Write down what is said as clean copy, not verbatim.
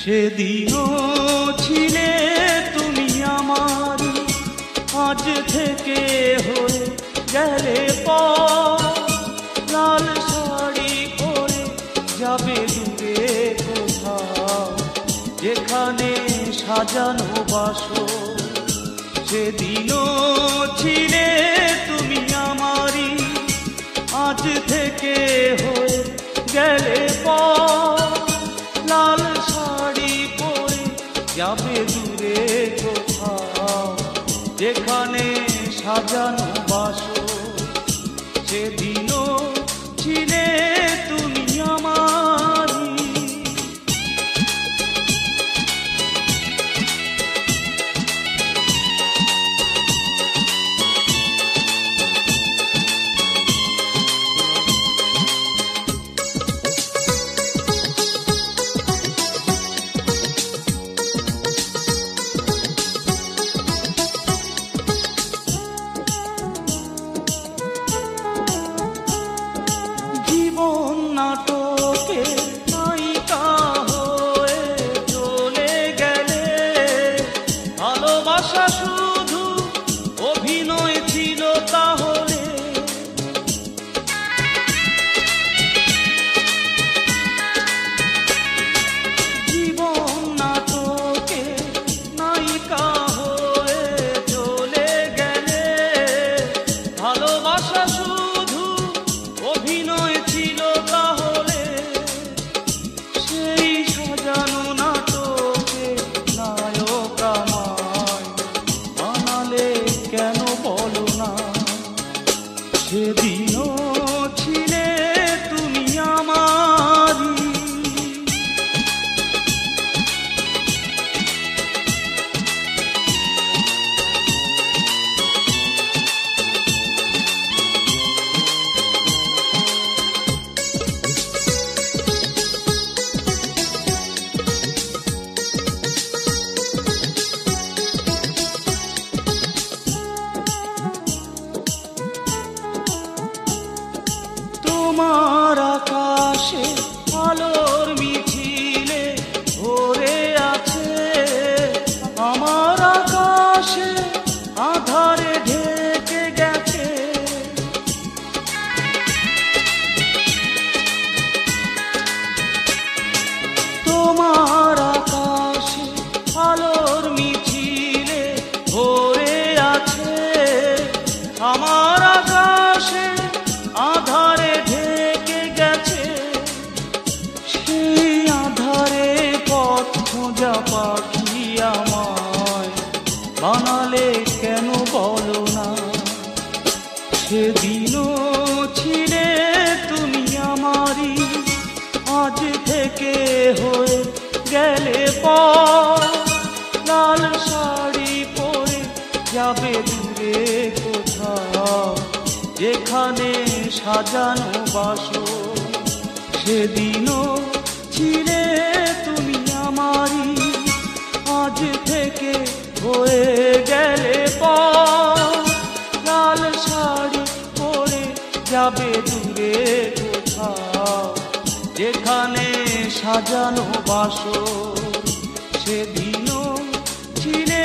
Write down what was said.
সেদিনও ছিলে তুমি আমার, আজ থেকে হয়ে গেলে পর। লাল শাড়ি পরে যাবে দূরে কোথাও, যেখানে সাজানো বাসর। সেদিনও ছিলে তুমি আমারই, আজ থেকে হয়ে গেলে পর। লাল শাড়ি পরে যাবে দূরে কোথাও, যেখানে সাজানো বাসর। সেদিনও ছিলে তুমি আমারই। নাটকে নায়িকা হয়ে চলে গেলে, ভালোবাসা শুধু অভিনয় ছিল তাহলে। জীবন নাটকে নায়িকা হয়ে চলে গেলে, ভালোবাসা শুধু অভিনয় ছিল তাহলে। সেই সাজানো নাটকে নায়ক আমায় বানালে কেন বলো না। সেদিনও ছিলে তুমি আমারই। তোমার আকাশে আলোর মিছিলে ভরে আছে, আমার আকাশে আধারে ঢেকে গেছে। তোমার আকাশে আলোর মিছিলে ভরে আছে, আমার আকাশে আধারে ঢেকে গেছে। সেই আধারে পথ খোঁজা পাখি আমায় বানালে কেন বলো না। সেদিনও ছিলে তুমি আমারই, আজ থেকে হয়ে গেলে পর। লাল শাড়ি পরে যাবে দূরে কোথাও, যেখানে সাজানো বাসর। সেদিনও ছিলে তুমি আমারই, আজ থেকে হয়ে গেলে পর। লাল শাড়ি পরে যাবে দূরে কোথাও, যেখানে সাজানো বাসর। সেদিনও ছিলে